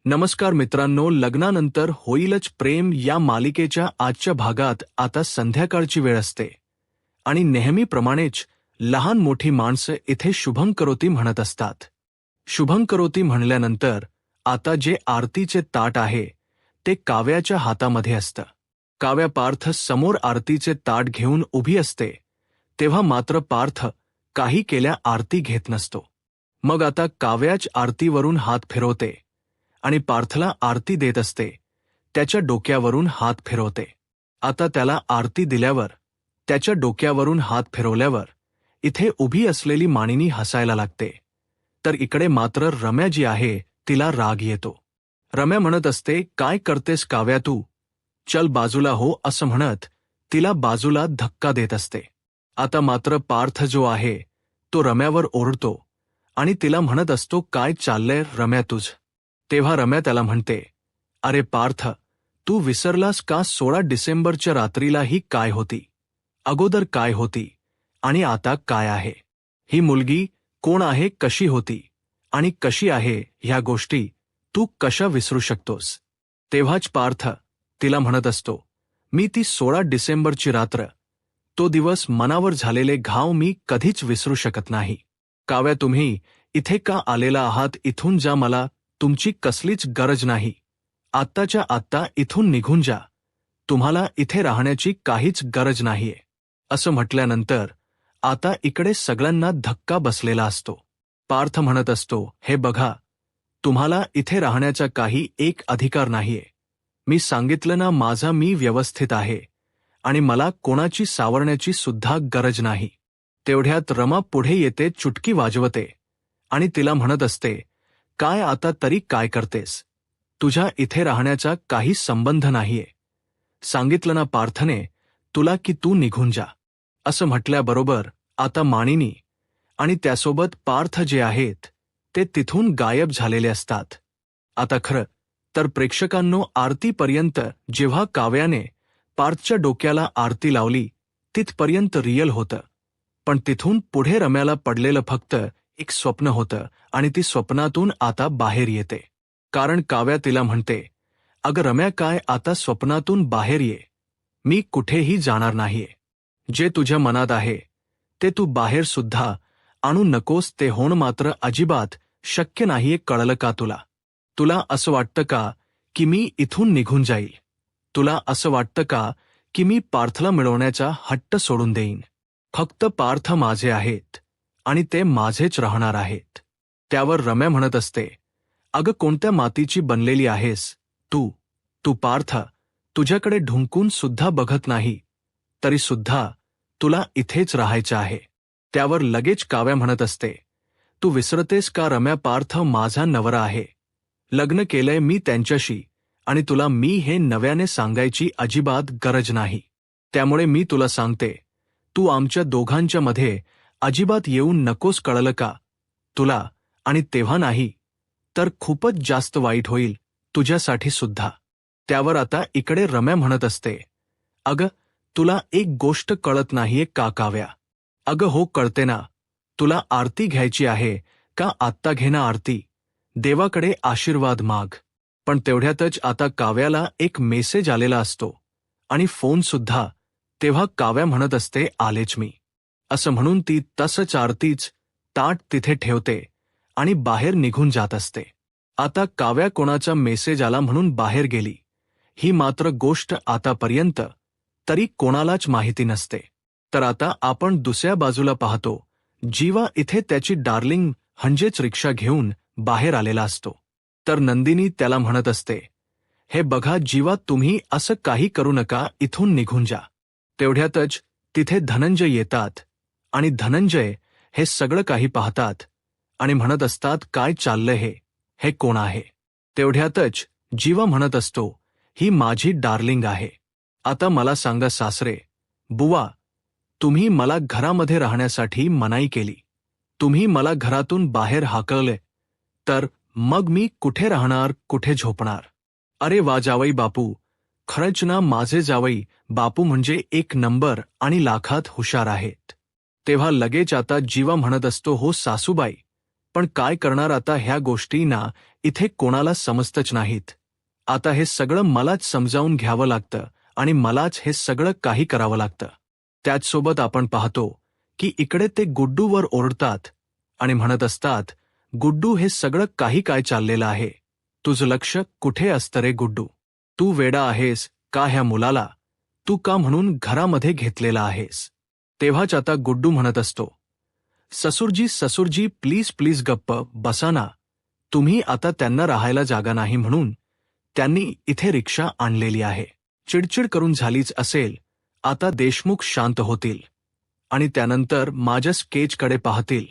नमस्कार मित्रांनो, लग्नानंतर होईलच प्रेम या मालिकेच्या आजच्या भागात आता संध्याकाळची वेळ असते आणि नेहमीप्रमाणेच लहान मोठी माणसं इथे शुभं करोती म्हणत असतात. शुभं करोती म्हणल्यानंतर आता जे आरतीचे ताट आहे ते काव्याच्या हातामध्ये असतं. काव्या पार्थ समोर आरतीचे ताट घेऊन उभी असते तेव्हा मात्र पार्थ काही केल्या आरती घेत नसतो. मग आता काव्याच आरतीवरून हात फिरवते आणि पार्थला आरती देत असते. त्याच्या डोक्यावरून हात फिरवते. आता त्याला आरती दिल्यावर त्याच्या डोक्यावरून हात फिरवल्यावर इथे उभी असलेली मानिनी हसायला लागते. तर इकडे मात्र रम्या जी आहे तिला राग येतो. रम्या म्हणत असते, काय करतेस काव्या तू? चल बाजूला हो असं म्हणत तिला बाजूला धक्का देत असते. आता मात्र पार्थ जो आहे तो रम्यावर ओरडतो आणि तिला म्हणत असतो, काय चाललंय रम्या तुझ? तेव्हा रम्या त्याला म्हणते, अरे पार्थ, तू विसरलास का 16 डिसेंबरच्या रात्रीला ही काय होती, अगोदर काय होती आणि आता काय आहे? ही मुलगी कोण आहे, कशी होती आणि कशी आहे ह्या गोष्टी तू कशा विसरू शकतोस? तेव्हाच पार्थ तिला म्हणत असतो, मी ती 16 डिसेंबरची रात्र, तो दिवस, मनावर झालेले घाव मी कधीच विसरू शकत नाही. काव्या, तुम्ही इथे का आलेला आहात? इथून जा, मला तुमची कसलीच गरज नाही. आत्ताच्या आत्ता इथून निघून जा. तुम्हाला इथे राहण्याची काहीच गरज नाहीये. असं म्हटल्यानंतर आता इकडे सगळ्यांना धक्का बसलेला असतो. पार्थ म्हणत असतो, हे बघा, तुम्हाला इथे राहण्याचा काही एक अधिकार नाहीये. मी सांगितलं ना, मी व्यवस्थित आहे आणि मला कोणाची सावरण्याची सुद्धा गरज नाही. तेवढ्यात रमा पुढे येते, चुटकी वाजवते आणि तिला म्हणत असते, काय आता तरी काय करतेस? तुझ्या इथे राहण्याचा काही संबंध नाहीये. सांगितलं ना पार्थने तुला की तू निघून जा. असं म्हटल्याबरोबर आता मानिनी आणि त्यासोबत पार्थ जे आहेत ते तिथून गायब झालेले असतात. आता खरं तर प्रेक्षकांनो, आरतीपर्यंत जेव्हा काव्याने पार्थच्या डोक्याला आरती लावली तिथपर्यंत रियल होतं, पण तिथून पुढे रम्याला पडलेलं फक्त एक स्वप्न होतं आणि ती स्वप्नातून आता बाहेर येते. कारण काव्या तिला म्हणते, अगं रम्या, काय आता स्वप्नातून बाहेर ये. मी कुठेही जाणार नाहीये. जे तुझ्या मनात आहे ते तू बाहेर सुद्धा आणू नकोस. ते होणं मात्र अजिबात शक्य नाहीये, कळलं का तुला? तुला असं वाटतं का की मी इथून निघून जाईल? तुला असं वाटतं का की मी पार्थला मिळवण्याचा हट्ट सोडून देईन? फक्त पार्थ माझे आहेत आणि ते माझेच राहणार आहेत. त्यावर रम्या म्हणत असते, अगं कोणत्या मातीची बनलेली आहेस तू पार्थ, तुझ्याकडे ढुंकून सुद्धा बघत नाही तरी सुद्धा तुला इथेच राहायचं आहे. त्यावर लगेच काव्या म्हणत असते, तू विसरतेस का रम्या, पार्थ माझा नवरा आहे. लग्न केलंय मी त्यांच्याशी आणि तुला मी हे नव्याने सांगायची अजिबात गरज नाही. त्यामुळे मी तुला सांगते, तू आमच्या दोघांच्या मध्ये अजिबात येऊन नकोस, कळलं का तुला? आणि तेव्हा नाही तर खूपच जास्त वाईट होईल तुझ्यासाठी सुद्धा. त्यावर आता इकडे रम्या म्हणत असते, अगं तुला एक गोष्ट कळत नाहीये का काव्या? अगं हो, कळते ना. तुला आरती घ्यायची आहे का? आत्ता घे ना आरती. देवाकडे आशीर्वाद माग. पण तेवढ्यातच आता काव्याला एक मेसेज आलेला असतो आणि फोन सुद्धा. तेव्हा काव्या म्हणत असते, आलेच मी. असं म्हणून ती तसंच आरतीच ताट तिथे ठेवते आणि बाहेर निघून जात असते. आता काव्या कोणाचा मेसेज आला म्हणून बाहेर गेली ही मात्र गोष्ट आतापर्यंत तरी कोणालाच माहिती नसते. तर आता आपण दुसऱ्या बाजूला पाहतो, जीवा इथे त्याची डार्लिंग म्हणजेच रिक्षा घेऊन बाहेर आलेला असतो. तर नंदिनी त्याला म्हणत असते, हे बघा जीवा, तुम्ही असं काही करू नका, इथून निघून जा. तेवढ्यातच तिथे धनंजय येतात आणि धनंजय हे सगळं काही पाहतात आणि म्हणत असतात, काय चाललंय हे कोण आहे? तेवढ्यातच जीवा म्हणत असतो, ही माझी डार्लिंग आहे. आता मला सांगा सासरे बुवा, तुम्ही मला घरामध्ये राहण्यासाठी मनाई केली, तुम्ही मला घरातून बाहेर हाकलले, तर मग मी कुठे राहणार, कुठे झोपणार? अरे वा जावई बापू, खरंच ना, माझे जावई बापू म्हणजे एक नंबर आणि लाखात हुशार आहेत. तेव्हा लगेच आता जीवा म्हणत असतो, हो सासूबाई, पण काय करणार आता, ह्या गोष्टी ना इथे कोणाला समजतच नाहीत. आता हे सगळं मलाच समजावून घ्यावं लागतं आणि मलाच हे सगळं काही करावं लागतं. त्याचसोबत आपण पाहतो की इकडे ते गुड्डूवर ओरडतात आणि म्हणत असतात, गुड्डू हे सगळं काही काय चाललेलं आहे? तुझं लक्ष कुठे असतं रे गुड्डू? तू वेडा आहेस का ह्या मुलाला? तू का म्हणून घरामध्ये घेतलेला आहेस? तेव्हाच आता गुड्डू म्हणत असतो, ससुरजी ससुरजी प्लीज प्लीज गप्प बसा ना. तुम्ही आता त्यांना राहायला जागा नाही म्हणून त्यांनी इथे रिक्षा आणलेली आहे. चिडचिड करून झालीच असेल, आता देशमुख शांत होतील आणि त्यानंतर माझ्या स्केचकडे पाहतील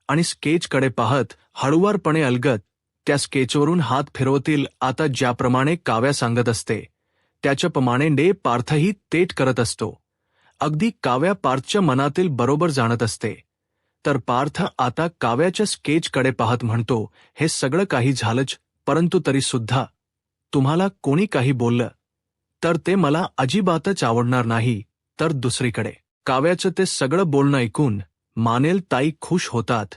आणि स्केचकडे पाहत हळुवारपणे अलगद त्या स्केचवरून हात फिरवतील. आता ज्याप्रमाणे काव्या सांगत असते त्याच्याप्रमाणे पार्थही तेच करत असतो. अगदी काव्या पार्थच्या मनातील बरोबर जाणत असते. तर पार्थ आता काव्याच्या स्केचकडे पाहत म्हणतो, हे सगळं काही झालंच, परंतु तरी सुद्धा तुम्हाला कोणी काही बोललं तर ते मला अजिबातच आवडणार नाही. तर दुसरीकडे काव्याचं ते सगळं बोलणं ऐकून मानेल ताई खुश होतात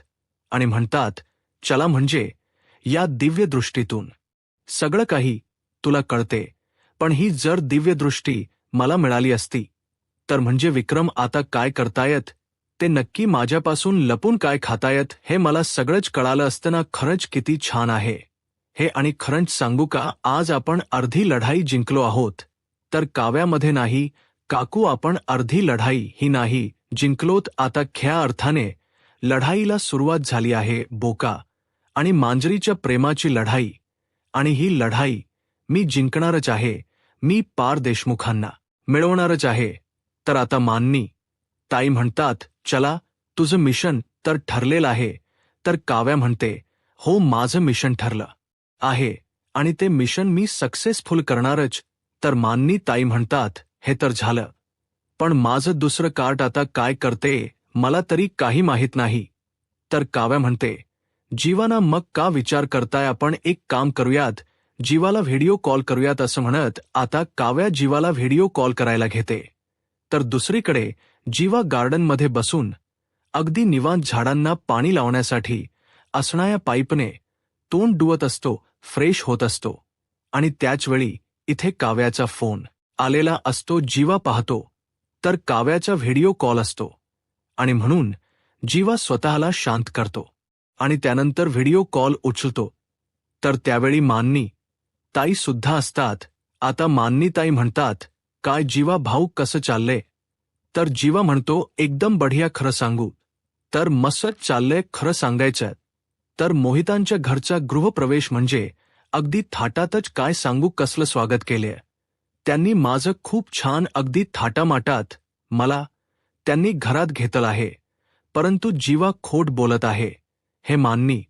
आणि म्हणतात, चला म्हणजे या दिव्य दृष्टीतून सगळं काही तुला कळते, पण ही जर दिव्य दृष्टी मला मिळाली असती तर म्हणजे विक्रम आता काय करतायत ते नक्की माझ्यापासून लपून काय खातायत हे मला सगळंच कळालं असतं ना. खरंच किती छान आहे हे. आणि खरंच सांगू का, आज आपण अर्धी लढाई जिंकलो आहोत. तर काव्यामध्ये नाही काकू, आपण अर्धी लढाई ही नाही जिंकलोत. आता खऱ्या अर्थाने लढाईला सुरुवात झाली आहे. बोका आणि मांजरीच्या प्रेमाची लढाई, आणि ही लढाई मी जिंकणारच आहे. मी पार देशमुखांना मिळवणारच आहे. तर आता माननी ताई म्हणतात, चला तुझं मिशन तर ठरलेलं आहे. तर काव्या म्हणते, हो माझं मिशन ठरलं आहे आणि ते मिशन मी सक्सेसफुल करणारच. तर माननी ताई म्हणतात, हे तर झालं, पण माझं दुसरं कार्ट आता काय करते मला तरी काही माहीत नाही. तर काव्या म्हणते, जीवाना मग का विचार करताय, आपण एक काम करूयात, जीवाला व्हिडिओ कॉल करूयात. असं म्हणत आता काव्या जीवाला व्हिडिओ कॉल करायला घेते. तर दुसरीकडे जीवा गार्डनमध्ये बसून अगदी निवांत झाडांना पाणी लावण्यासाठी असणाऱ्या पाईपने तोंड धुवत असतो, फ्रेश होत असतो. आणि त्याचवेळी इथे काव्याचा फोन आलेला असतो. जीवा पाहतो तर काव्याचा व्हिडिओ कॉल असतो आणि म्हणून जीवा स्वतःला शांत करतो आणि त्यानंतर व्हिडिओ कॉल उचलतो. तर त्यावेळी माननी ताई सुद्धा असतात. आता माननी ताई म्हणतात, काय जीवा भाऊ कसं चाललंय? तर जीवा म्हणतो, एकदम बढिया. खरं सांगू तर मस्त चाललंय. खरं सांगायचं तर मोहितांच्या घरचा गृहप्रवेश म्हणजे अगदी थाटातच, काय सांगू कसलं स्वागत केलंय त्यांनी माझं, खूप छान, अगदी थाटामाटात मला त्यांनी घरात घेतलं आहे. परंतु जीवा खोट बोलत आहे हे माननी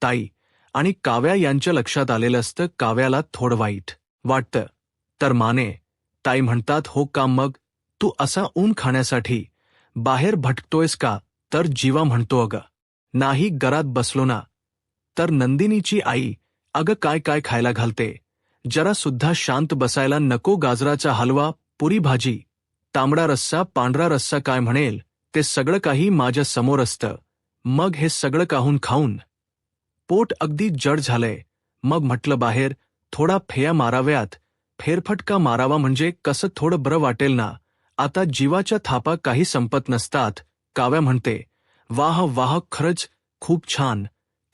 ताई आणि काव्या यांच्या लक्षात आलेलं असतं. काव्याला थोडं वाईट वाटतं. तर माने ताई म्हणतात, हो का, मग तू असा ऊन खाण्यासाठी बाहेर भटकतोयस का? तर जीवा म्हणतो, अगं नाही, घरात बसलो ना. तर नंदिनीची आई, अगं काय काय खायला घालते, जरा सुद्धा शांत बसायला नको. गाजराचा हलवा, पुरी भाजी, तांबडा रस्सा, पांढरा रस्सा, काय म्हणेल ते सगळं काही माझ्या समोर असतं. मग हे सगळं काहून खाऊन पोट अगदी जड झालंय. मग म्हटलं बाहेर थोडा फेया माराव्यात, फेरफटका मारावा, म्हणजे कसं थोडं बरं वाटेल ना. आता जीवाच्या थापा काही संपत नसतात. काव्या म्हणते, वाह वाह, खरंच खूप छान,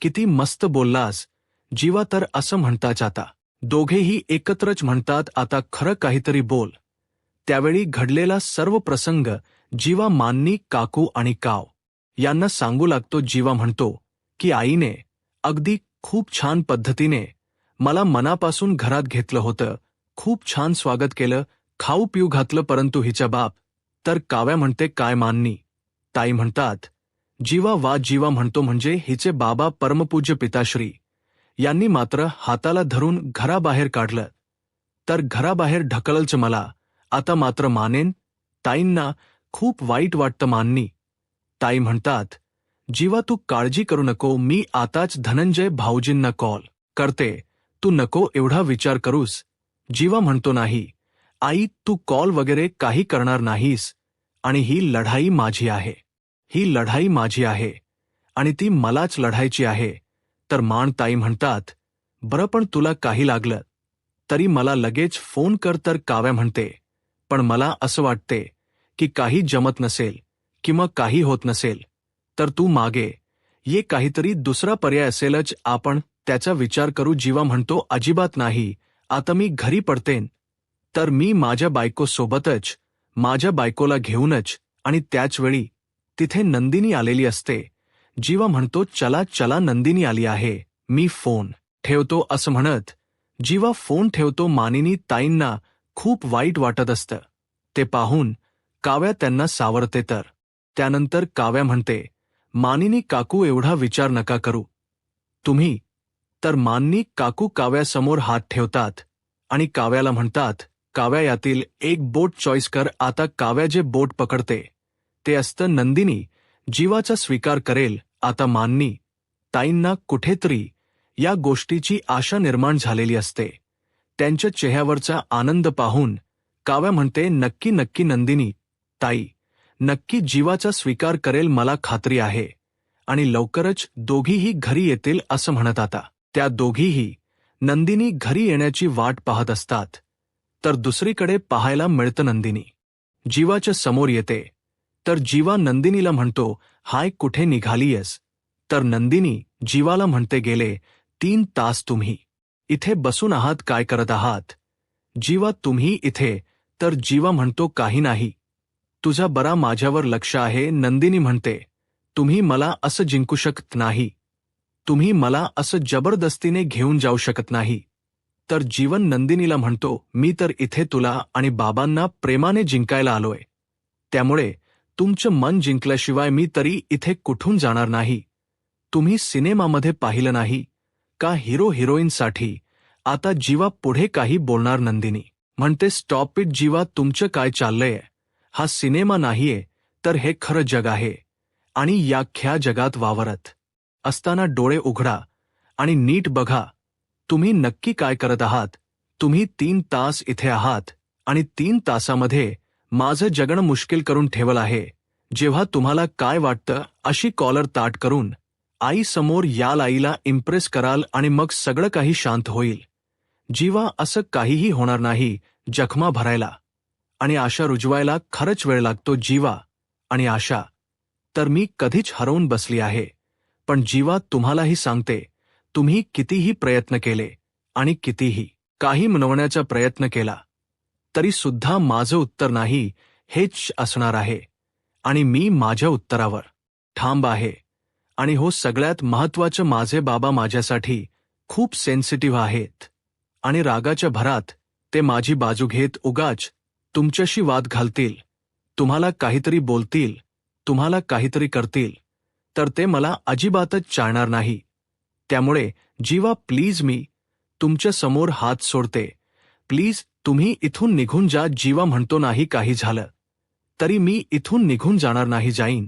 किती मस्त बोललास. जीवा तर असं म्हणताच. आता दोघेही एकत्रच म्हणतात, आता खरं काहीतरी बोल. त्यावेळी घडलेला सर्व प्रसंग जीवा माननी काकू आणि काव यांना सांगू लागतो. जीवा म्हणतो की आईने अगदी खूप छान पद्धतीने मला मनापासून घरात घेतलं होतं, खूप छान स्वागत केलं, खाऊ पिऊ घातलं, परंतु हिच्या बाप. तर काव्या म्हणते, काय माननी ताई म्हणतात, जीवा वा. जीवा म्हणतो, म्हणजे हिचे बाबा परमपूज्य पिताश्री यांनी मात्र हाताला धरून घराबाहेर काढलं. तर घराबाहेर ढकललंच मला. आता मात्र मानेन ताईंना खूप वाईट वाटतं. माननी ताई म्हणतात, जीवा तू काळजी करू नको, मी आताच धनंजय भाऊजींना कॉल करते, तू नको एवढा विचार करूस. जीवा म्हणतो, नाही आई, तू कॉल वगैरे काही करणार नाहीस आणि ही लढाई माझी आहे, ही लढाई माझी आहे आणि ती मलाच लढायची आहे, तर माणताई म्हणतात, बरं पण तुला काही लागलं तरी मला लगेच फोन कर. तर काव्या म्हणते, पण मला असं वाटते की काही जमत नसेल किंवा काही होत नसेल तर तू मागे ये, काहीतरी दुसरा पर्याय असेलच, आपण त्याचा विचार करू. जीवा म्हणतो, अजिबात नाही, आता मी घरी पडतेन. तर मी माझ्या बायकोसोबतच, माझ्या बायकोला घेऊनच. आणि त्याचवेळी तिथे नंदिनी आलेली असते. जीवा म्हणतो, चला चला, नंदिनी आली आहे, मी फोन ठेवतो. असं म्हणत जीवा फोन ठेवतो. मानिनी ताईंना खूप वाईट वाटत असतं. ते पाहून काव्या त्यांना सावरते. तर त्यानंतर काव्या म्हणते, मानिनी काकू, एवढा विचार नका करू तुम्ही. तर मानिनी काकू काव्यासमोर हात ठेवतात आणि काव्याला म्हणतात, काव्या, यातील एक बोट चॉईस कर. आता काव्या जे बोट पकडते ते असतं नंदिनी. जीवाचा स्वीकार करेल. आता मानिनी ताईंना कुठेतरी या गोष्टीची आशा निर्माण झालेली असते. त्यांच्या चेहऱ्यावरचा आनंद पाहून काव्या म्हणते, नक्की नक्की नंदिनी ताई नक्की जीवाचा स्वीकार करेल, मला खात्री आहे. आणि लवकरच दोघीही घरी येतील. असं म्हणत आता त्या दोघीही नंदिनी घरी येण्याची वाट पाहत असतात. तर दुसरीकडे पाहायला मिळतं, नंदिनी जीवाच्या समोर येते. तर जीवा नंदिनीला म्हणतो, हाय, कुठे निघालीयस? तर नंदिनी जीवाला म्हणते, गेले 3 तास तुम्ही इथे बसून आहात, काय करत आहात? जीवा, तुम्ही इथे? तर जीवा म्हणतो, काही नाही, तुझा बरा माझ्यावर लक्ष आहे. नंदिनी म्हणते, तुम्ही मला असं जिंकू शकत नाही, तुम्ही मला असं जबरदस्तीने घेऊन जाऊ शकत नाही. तर जीवन नंदिनीला म्हणतो, मी तर इथे तुला आणि बाबांना प्रेमाने जिंकायला आलोय, त्यामुळे तुमचं मन जिंकल्याशिवाय मी तरी इथे कुठून जाणार नाही. तुम्ही सिनेमामध्ये पाहिलं नाही का, हिरो हिरोईनसाठी? आता जीवा पुढे काही बोलणार. नंदिनी म्हणते, स्टॉप इट जीवा, तुमचं काय चाललंय? हा सिनेमा नाहीये, तर हे खरं जग आहे. आणि या ख्या जगात वावरत असताना डोळे उघडा आणि नीट बघा, तुम्ही नक्की काय करत आहात. तुम्ही 3 तास इथे आहात आणि 3 तासामध्ये माझं जगणं मुश्किल करून ठेवलं आहे. जेव्हा तुम्हाला काय वाटतं अशी कॉलर ताट करून आई समोर याल, आईला इम्प्रेस कराल आणि मग सगळं काही शांत होईल. जीवा, असं काहीही होणार नाही. जखमा भरायला आणि आशा रुजवायला खरंच वेळ लागतो. जीवा आणि आशा तर मी कधीच हरवून बसली आहे. पण जीवा, तुम्हालाही सांगते, तुम्ही कितीही प्रयत्न केले आणि कितीही काही म्हणवण्याचा प्रयत्न केला तरी सुद्धा माझं उत्तर नाही हेच असणार आहे. आणि मी माझ्या उत्तरावर ठाम आहे. आणि हो, सगळ्यात महत्त्वाचं, माझे बाबा माझ्यासाठी खूप सेन्सिटिव्ह आहेत. आणि रागाच्या भरात ते माझी बाजू घेत उगाच तुमच्याशी वाद घालतील, तुम्हाला काहीतरी बोलतील, तुम्हाला काहीतरी करतील, तर ते मला अजिबातच चालणार नाही. त्यामुळे जीवा, प्लीज, मी तुमच्या समोर हात सोडते, प्लीज तुम्ही इथून निघून जा. जीवा म्हणतो, नाही, काही झालं तरी मी इथून निघून जाणार नाही. जाईन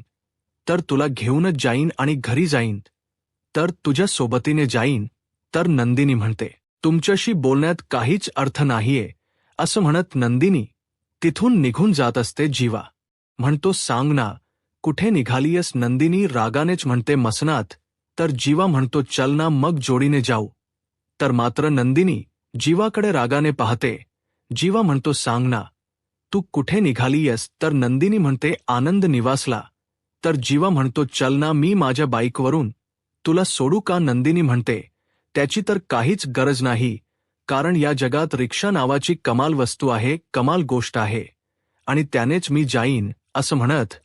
तर तुला घेऊनच जाईन आणि घरी जाईन तर तुझ्या सोबतीने जाईन. तर नंदिनी म्हणते, तुमच्याशी बोलण्यात काहीच अर्थ नाहीये. असं म्हणत नंदिनी तिथून निघून जात असते. जीवा म्हणतो, सांग ना, कुठे निघालीयस? नंदिनी रागानेच म्हणते, मसनात. तर जीवा म्हणतो, चल ना, मग जोडीने जाऊ. तर मात्र नंदिनी जीवाकडे रागाने पाहते. जीवा म्हणतो, सांग ना, तू कुठे निघालीयस? तर नंदिनी म्हणते, आनंद निवासला. तर जीवा म्हणतो, चल ना, मी माझ्या बाईकवरून तुला सोडू का? नंदिनी म्हणते, त्याची तर काहीच गरज नाही, कारण या जगात रिक्षा नावाची कमाल वस्तू आहे, कमाल गोष्ट आहे, आणि त्यानेच मी जाईन. असं म्हणत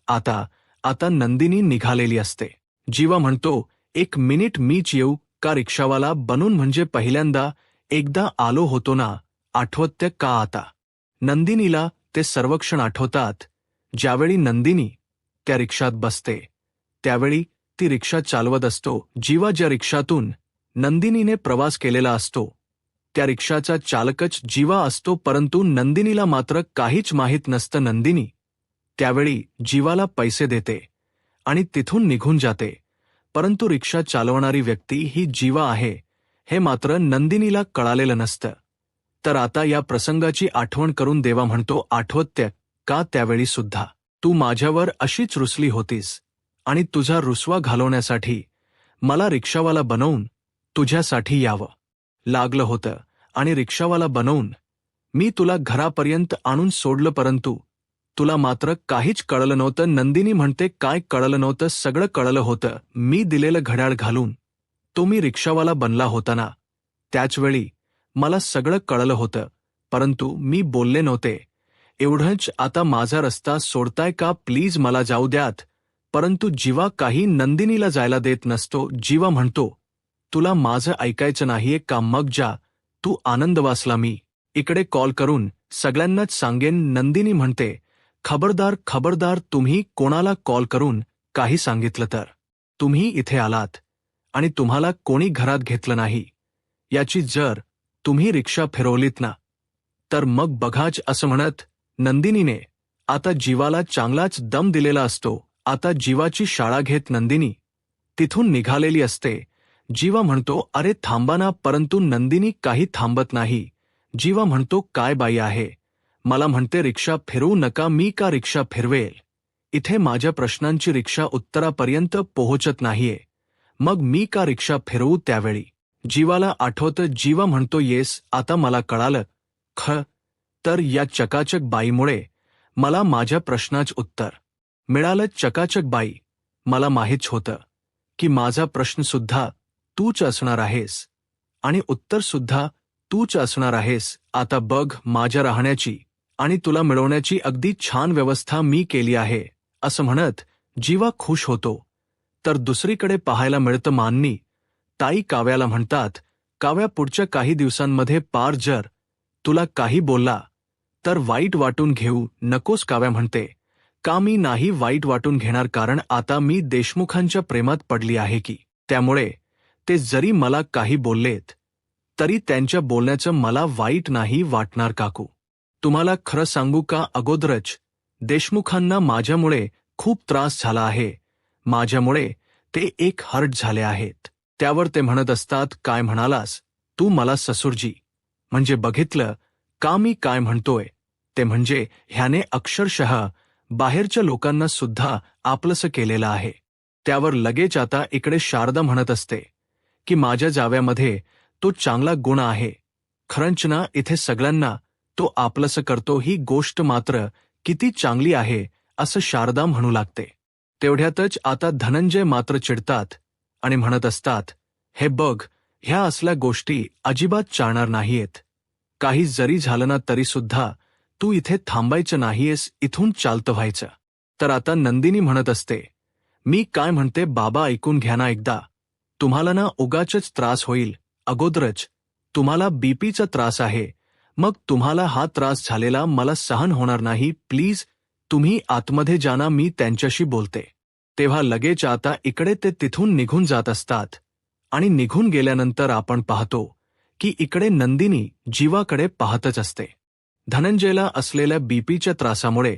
आता नंदिनी निघालेली असते. जीवा म्हणतो, 1 मिनिट, मीच येऊ का रिक्षावाला बनून? म्हणजे पहिल्यांदा एकदा आलो होतो ना, आठवतं का आता? नंदिनीला ते सर्वक्षण आठवतात, ज्यावेळी नंदिनी त्या रिक्षात बसते, त्यावेळी ती रिक्षा चालवत असतो. जीवा ज्या रिक्षातून नंदिनीने प्रवास केलेला असतो त्या रिक्षाचा चालकच जीवा असतो, परंतु नंदिनीला मात्र काहीच माहीत नसतं. नंदिनी त्यावेळी जीवाला पैसे देते आणि तिथून निघून जाते, परंतु रिक्षा चालवणारी व्यक्ती ही जीवा आहे हे मात्र नंदिनीला कळालेलं नसतं. तर आता या प्रसंगाची आठवण करून देवा म्हणतो, आठवतं का त्यावेळी सुद्धा तू माझ्यावर अशीच रुसली होतीस आणि तुझा रुसवा घालवण्यासाठी मला रिक्षावाला बनवून तुझ्यासाठी यावं लागलं होतं आणि रिक्षावाला बनवून मी तुला घरापर्यंत आणून सोडलं, परंतु तुला मात्र काहीच कळलं नव्हतं. नंदिनी म्हणते, काय कळलं नव्हतं? सगळं कळलं होतं. मी दिलेलं घड्याळ घालून तो मी रिक्षावाला बनला होता ना, त्याचवेळी मला सगळं कळलं होतं, परंतु मी बोलले नव्हते. एवढंच. आता माझा रस्ता सोडताय का? प्लीज मला जाऊ द्यात. परंतु जीवा काही नंदिनीला जायला देत नसतो. जीवा म्हणतो, तुला माझं ऐकायचं नाहीये का? मग जा, तू आनंद वासला मी इकडे कॉल करून सगळ्यांनाच सांगेन. नंदिनी म्हणते, खबरदार खबरदार, तुम्ही कोणाला कॉल करून काही सांगितलं तर. तुम्ही इथे आलात आणि तुम्हाला कोणी घरात घेतलं नाही याची जर तुम्ही रिक्षा फिरवलीत ना, तर मग बघाच. असं म्हणत नंदिनीने आता जीवाला चांगलाच दम दिलेला असतो. आता जीवाची शाळा घेत नंदिनी तिथून निघालेली असते. जीवा म्हणतो, अरे थांबा ना, परंतु नंदिनी काही थांबत नाही. जीवा म्हणतो, काय बाई आहे, मला म्हणते रिक्षा फिरवू नका. मी का रिक्षा फिरवेल? इथे माझ्या प्रश्नांची रिक्षा उत्तरापर्यंत पोहोचत नाहीये, मग मी का रिक्षा फिरवू? त्यावेळी जीवाला आठवतं. जीवा म्हणतो, येस, आता मला कळालं. तर या चकाचक बाईमुळे मला माझ्या प्रश्नाचं उत्तर मिळालं. चकाचक बाई, मला माहीत होतं की माझा प्रश्नसुद्धा तूच असणार आहेस आणि उत्तरसुद्धा तूच असणार आहेस. आता बघ, माझ्या राहण्याची आणि तुला मिळवण्याची अगदी छान व्यवस्था मी केली आहे. असं म्हणत जीवा खुश होतो. तर दुसरीकडे पाहायला मिळतं माननी ताई काव्याला म्हणतात, काव्या, पुढच्या काही दिवसांमध्ये पार जर तुला काही बोलला तर वाईट वाटून घेऊ नकोस. काव्या म्हणते, का? मी नाही वाईट वाटून घेणार, कारण आता मी देशमुखांच्या प्रेमात पडली आहे की, त्यामुळे ते जरी मला काही बोललेत तरी त्यांच्या बोलण्याचं मला वाईट नाही वाटणार. काकू, तुम्हाला खरं सांगू का? अगोदरच देशमुखांना माझ्यामुळे खूप त्रास झाला आहे. माझ्यामुळे ते एक हर्ट झाले आहेत. त्यावर ते म्हणत असतात, काय म्हणालास तू मला ससुरजी? म्हणजे बघितलं का मी काय म्हणतोय ते? म्हणजे ह्याने अक्षरशः बाहेरच्या लोकांना सुद्धा आपलंसं केलेलं आहे. त्यावर लगेच आता इकडे शारदा म्हणत असते की माझ्या जाव्यामध्ये तो चांगला गुण आहे. खरंच ना, इथे सगळ्यांना तो आपलंसं करतो. ही गोष्ट मात्र किती चांगली आहे असं शारदा म्हणू लागते. तेवढ्यातच आता धनंजय मात्र चिडतात आणि म्हणत असतात, हे बघ, ह्या असल्या गोष्टी अजिबात चालणार नाहीयेत. काही जरी झालं ना तरी सुद्धा तू इथे थांबायचं नाहीयेस, इथून चालतं व्हायचं. तर आता नंदिनी म्हणत असते, मी काय म्हणते बाबा, ऐकून घ्या ना एकदा. तुम्हाला ना उगाचच त्रास होईल. अगोदरच तुम्हाला बीपीचा त्रास आहे, मग तुम्हाला हा त्रास झालेला मला सहन होणार नाही. प्लीज तुम्ही आतमध्ये जाना, मी त्यांच्याशी बोलते. तेव्हा लगेच आता इकडे ते तिथून निघून जात असतात आणि निघून गेल्यानंतर आपण पाहतो की इकडे नंदिनी जीवाकडे पाहतच असते. धनंजयला असलेल्या बीपीच्या त्रासामुळे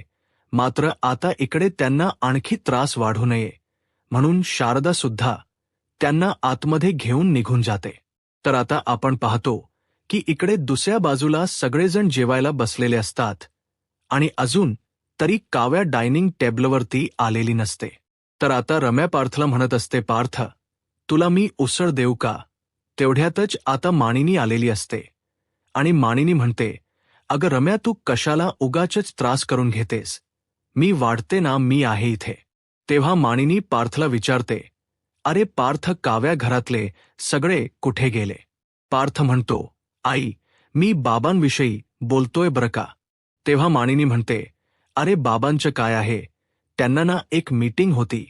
मात्र आता इकडे त्यांना आणखी त्रास वाढू नये म्हणून शारदा सुद्धा त्यांना आतमध्ये घेऊन निघून जाते. तर आता आपण पाहतो की इकडे दुसऱ्या बाजूला सगळेजण जेवायला बसलेले असतात आणि अजून तरी काव्या डायनिंग टेबलवरती आलेली नसते. तर आता रम्या पार्थला म्हणत असते, पार्थ, तुला मी उसळ देऊ का? तेवढ्यातच आता मानिनी आलेली असते आणि मानिनी म्हणते, अगं रम्या, तू कशाला उगाचच त्रास करून घेतेस? मी वाढते ना, मी आहे इथे. तेव्हा मानिनी पार्थला विचारते, अरे पार्थ, काव्या घरातले सगळे कुठे गेले? पार्थ म्हणतो, आई, मी बाबांविषयी बोलतोय बरं का. तेव्हा मानिनी म्हणते, अरे बाबांचं काय आहे, त्यांना ना एक मीटिंग होती,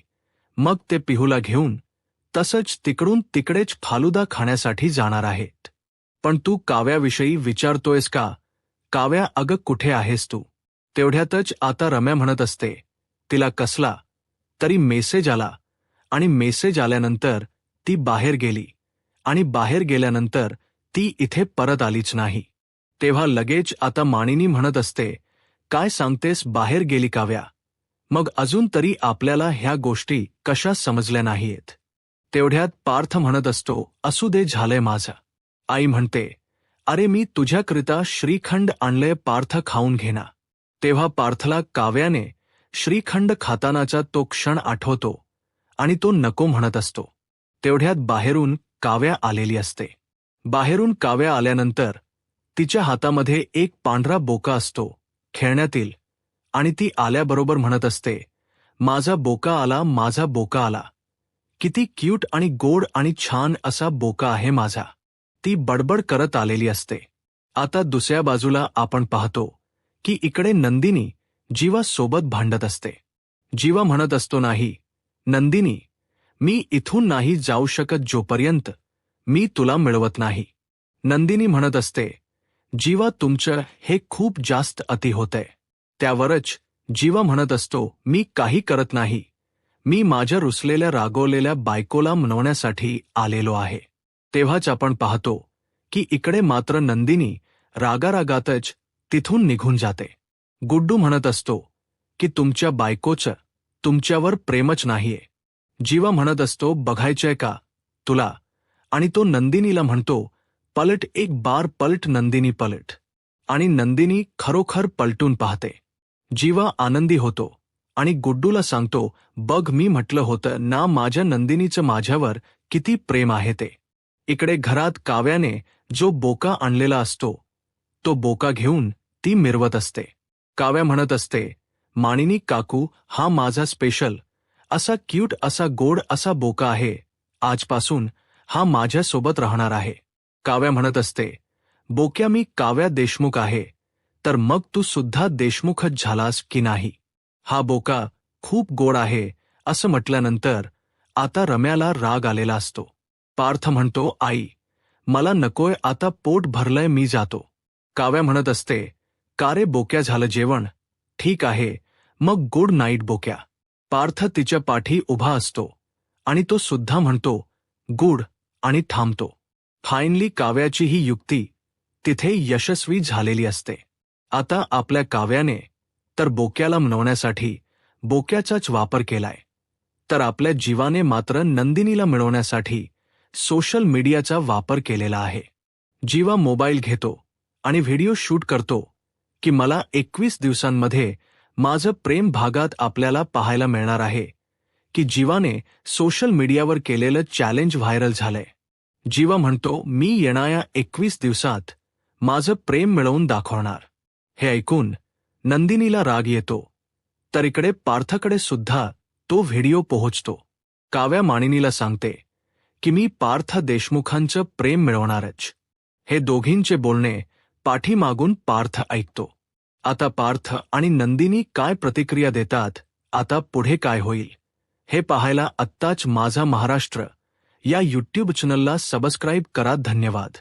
मग ते पिहूला घेऊन तसंच तिकडून तिकडेच फालुदा खाण्यासाठी जाणार आहेत. पण तू काव्याविषयी विचारतोयस का? काव्या, अगं कुठे आहेस तू? तेवढ्यातच आता रम्या म्हणत असते, तिला कसला तरी मेसेज आला आणि मेसेज आल्यानंतर ती बाहेर गेली आणि बाहेर गेल्यानंतर ती इथे परत आलीच नाही. तेव्हा लगेच आता मानिनी म्हणत असते, काय सांगतेस, बाहेर गेली काव्या? मग अजून तरी आपल्याला ह्या गोष्टी कशा समजल्या नाहीयेत. तेवढ्यात पार्थ म्हणत असतो, असू दे, झालंय माझं. आई म्हणते, अरे मी तुझ्याकरिता श्रीखंड आणलंय, पार्थ खाऊन घे ना. तेव्हा पार्थला काव्याने श्रीखंड खातानाचा तो क्षण आठवतो आणि तो नको म्हणत असतो. तेवढ्यात बाहेरून काव्या आलेली असते. बाहेरून काव्या आल्यानंतर तिच्या हातामध्ये एक पांढरा बोका असतो खेळण्यातील, आणि ती आल्याबरोबर म्हणत असते, माझा बोका आला, माझा बोका आला. किती क्यूट आणि गोड आणि छान असा बोका आहे माझा. ती बडबड करत आलेली असते. आता दुसऱ्या बाजूला आपण पाहतो की इकडे नंदिनी जीवा सोबत भांडत असते. जीवा म्हणत असतो, नाही नंदिनी, मी इथून नाही जाऊ शकत जोपर्यंत मी तुला मिळवत नाही. नंदिनी म्हणत असते, जीवा तुमचं हे खूप जास्त अति होतंय. त्यावरच जीवा म्हणत असतो, मी काही करत नाही, मी माझ्या रुसलेल्या रागवलेल्या बायकोला मनवण्यासाठी आलेलो आहे. तेव्हाच आपण पाहतो की इकडे मात्र नंदिनी रागारागातच तिथून निघून जाते. गुड्डू म्हणत असतो की तुमच्या बायकोचं तुमच्यावर प्रेमच नाहीये. जीवा म्हणत असतो, बघायचंय का तुला? आणि तो नंदिनीला म्हणतो, पलट एक बार पलट नंदिनी पलट. आणि नंदिनी खरोखर पलटून पाहते. जीवा आनंदी होतो आणि गुड्डूला सांगतो, बघ मी म्हटलं होतं ना माझ्या नंदिनीचं माझ्यावर किती प्रेम आहे ते. इकडे घरात काव्याने जो बोका आणलेला असतो तो बोका घेऊन ती मिरवत असते. काव्या म्हणत असते, मानिनी काकू, हा माझा स्पेशल असा क्यूट असा गोड असा बोका आहे. आजपासून हा माझ्यासोबत राहणार आहे. काव्या म्हणत असते, बोक्या मी काव्या देशमुख आहे, तर मग तू सुद्धा देशमुखच झालास की नाही? हा बोका खूप गोड आहे असं म्हटल्यानंतर आता रम्याला राग आलेला असतो. पार्थ म्हणतो, आई मला नकोय आता, पोट भरलंय, मी जातो. काव्या म्हणत असते, का रे बोक्या, झालं जेवण? ठीक आहे मग गुड नाईट बोक्या. पार्थ तिच्या पाठी उभा असतो आणि तो सुद्धा म्हणतो गुड आणि थांबतो. फायनली काव्याची ही युक्ती तिथे यशस्वी झालेली असते. आता आपल्या काव्याने तर बोक्याला मिळवण्यासाठी बोक्याचाच वापर केलाय, तर आपल्या जीवाने मात्र नंदिनीला मिळवण्यासाठी सोशल मीडियाचा वापर केलेला आहे. जीवा मोबाईल घेतो आणि व्हिडिओ शूट करतो की मला 21 दिवसांमध्ये माझं प्रेम भागात आपल्याला पाहायला मिळणार आहे की जीवाने सोशल मीडियावर केलेलं चॅलेंज व्हायरल झालंय. जीवा म्हणतो, मी येणाऱ्या 21 दिवसात माझं प्रेम मिळवून दाखवणार. हे ऐकून नंदिनीला राग येतो, तर इकडे पार्थकडे सुद्धा तो व्हिडिओ पोहोचतो. काव्या मानिनीला सांगते की मी पार्थ देशमुखांचं प्रेम मिळवणारच. हे दोघींचे बोलणे पाठीमागून पार्थ ऐकतो. आता पार्थ आणि नंदिनी काय प्रतिक्रिया देतात, आता पुढे काय होईल हे पाहायला आत्ताच माझा महाराष्ट्र या यूट्यूब चॅनलला सबस्क्राईब करा. धन्यवाद.